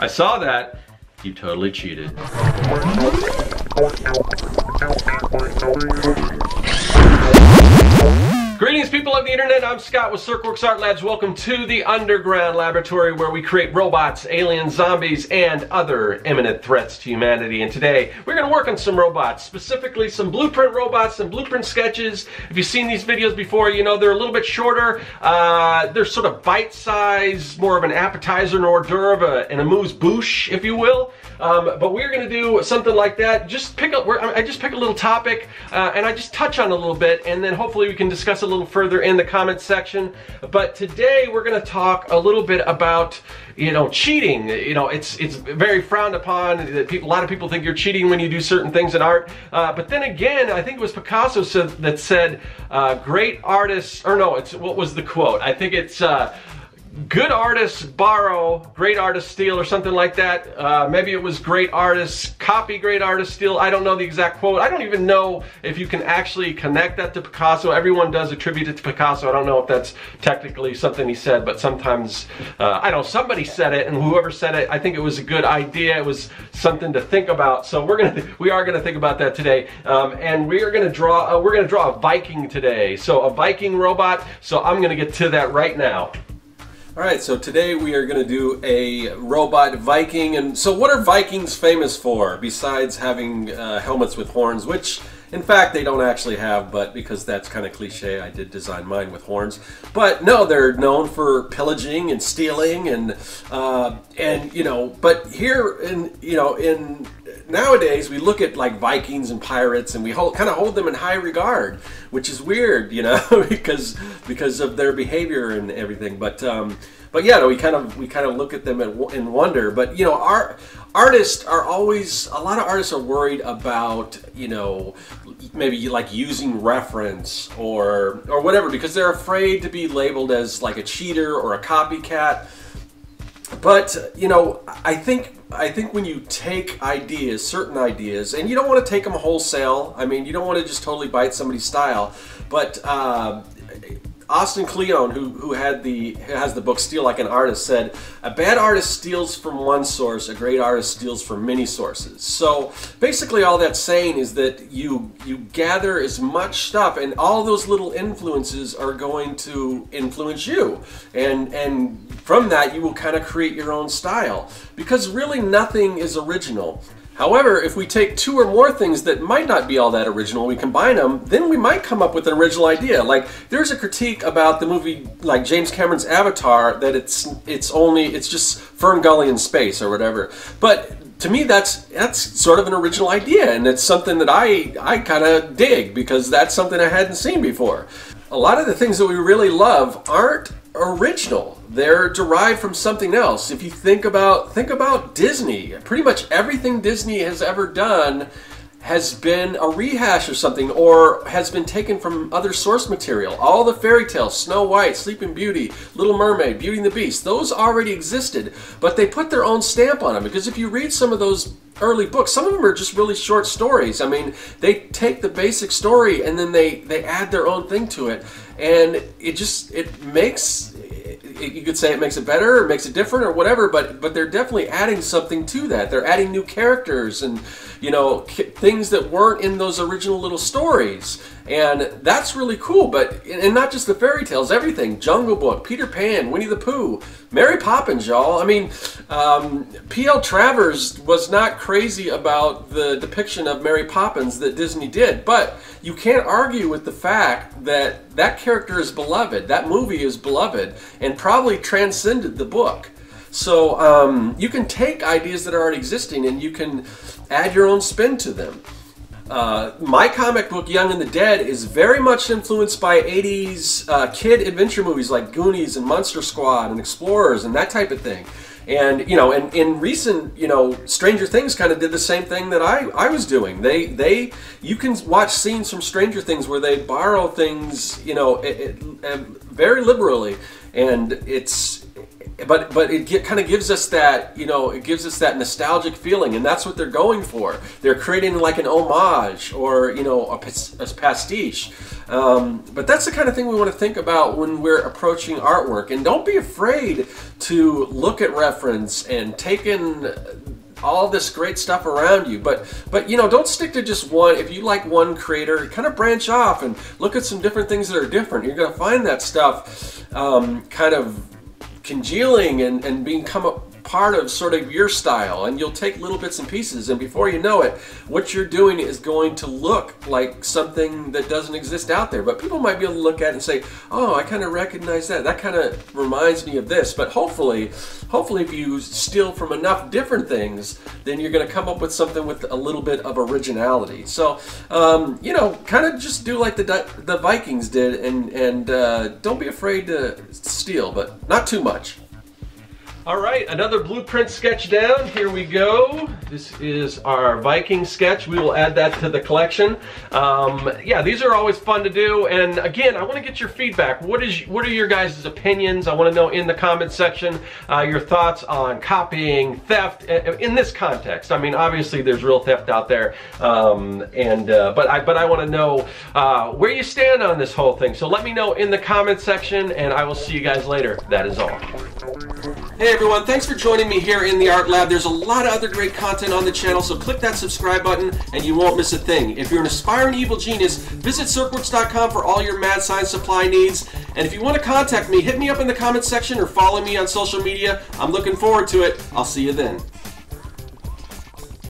I saw that. You totally cheated. Greetings, people of the internet. I'm Scott with Serkworks Art Labs. Welcome to the underground laboratory where we create robots, aliens, zombies, and other imminent threats to humanity. And today, we're going to work on some robots, specifically some blueprint robots, some blueprint sketches. If you've seen these videos before, you know they're a little bit shorter. They're sort of bite-sized, more of an appetizer, an hors d'oeuvre, an amuse-bouche, if you will. But we're going to do something like that. I just pick a little topic, and I just touch on it a little bit, and then hopefully we can discuss a little further in the comment section. But today we're going to talk a little bit about, cheating. It's very frowned upon. A lot of people think you're cheating when you do certain things in art. But then again, I think it was Picasso that said, great artists, or no, what was the quote? I think it's, good artists borrow, great artists steal, or something like that. Maybe it was great artists copy, great artists steal. I don't know the exact quote. I don't even know if you can actually connect that to Picasso. Everyone does attribute it to Picasso. I don't know if that's technically something he said, but sometimes, I know somebody said it, and whoever said it, I think it was a good idea. It was something to think about. So we are gonna think about that today, and we're gonna draw a Viking today. So a Viking robot. So I'm gonna get to that right now. Alright, so today we are going to do a robot Viking. And so what are Vikings famous for, besides having helmets with horns, which in fact they don't actually have, but because that's kind of cliche, I did design mine with horns. But no, they're known for pillaging and stealing, and but here in nowadays we look at like Vikings and pirates, and we kind of hold them in high regard, which is weird, because of their behavior and everything. But yeah, we kind of look at them in wonder. But our artists are always, a lot of artists are worried about maybe like using reference or whatever, because they're afraid to be labeled as like a cheater or a copycat. But I think when you take certain ideas, and you don't want to take them wholesale. I mean, you don't want to just totally bite somebody's style. But Austin Kleon, who has the book Steal Like an Artist, said, a bad artist steals from one source, a great artist steals from many sources. So basically all that's saying is that you gather as much stuff, and all those little influences are going to influence you. And from that you will kind of create your own style, because really nothing is original. However, if we take two or more things that might not be all that original, we combine them, then we might come up with an original idea. Like, there's a critique about the movie, like James Cameron's Avatar, that it's just Fern Gully in space or whatever. But to me, that's sort of an original idea, and it's something that I kind of dig, because that's something I hadn't seen before. A lot of the things that we really love aren't original. They're derived from something else. If you think about Disney, pretty much everything Disney has ever done has been a rehash of something, or has been taken from other source material. All the fairy tales, Snow White, Sleeping Beauty, Little Mermaid, Beauty and the Beast, those already existed, but they put their own stamp on them. Because if you read some of those early books, some of them are just really short stories. I mean, they take the basic story and then they add their own thing to it, and it makes, you could say it makes it better or makes it different or whatever, but they're definitely adding something to that. They're adding new characters and things that weren't in those original little stories, and that's really cool. But and not just the fairy tales, everything. Jungle Book, Peter Pan, Winnie the Pooh, Mary Poppins, y'all. I mean, P.L. Travers was not crazy about the depiction of Mary Poppins that Disney did, but you can't argue with the fact that that character is beloved, that movie is beloved, and probably transcended the book. So you can take ideas that are already existing and you can add your own spin to them. My comic book, Young and the Dead, is very much influenced by 80s kid adventure movies like Goonies and Monster Squad and Explorers and that type of thing. And in recent, Stranger Things kind of did the same thing that I was doing. You can watch scenes from Stranger Things where they borrow things, very liberally, and it's but it kind of gives us that, it gives us that nostalgic feeling, and that's what they're going for. They're creating like an homage or a pastiche. But that's the kind of thing we want to think about when we're approaching artwork. And don't be afraid to look at reference and take in all this great stuff around you, but don't stick to just one. If you like one creator, kind of branch off and look at some different things that are different. You're going to find that stuff kind of congealing and become a part of sort of your style, and you'll take little bits and pieces, and before you know it, what you're doing is going to look like something that doesn't exist out there. But people might be able to look at it and say, oh, I kind of recognize that. That kind of reminds me of this. But hopefully if you steal from enough different things, then you're going to come up with something with a little bit of originality. So kind of just do like the Vikings did, and don't be afraid to steal, but not too much. All right, another blueprint sketch down. Here we go. This is our Viking sketch. We will add that to the collection. Yeah, these are always fun to do. And again, I want to get your feedback. What are your guys' opinions? I want to know in the comment section your thoughts on copying, theft in this context. I mean, obviously there's real theft out there, but I want to know where you stand on this whole thing. So let me know in the comment section, and I will see you guys later. That is all. Hey everyone, thanks for joining me here in the Art Lab. There's a lot of other great content on the channel, so click that subscribe button and you won't miss a thing. If you're an aspiring evil genius, visit Serkworks.com for all your mad science supply needs. And if you want to contact me, hit me up in the comments section or follow me on social media. I'm looking forward to it. I'll see you then.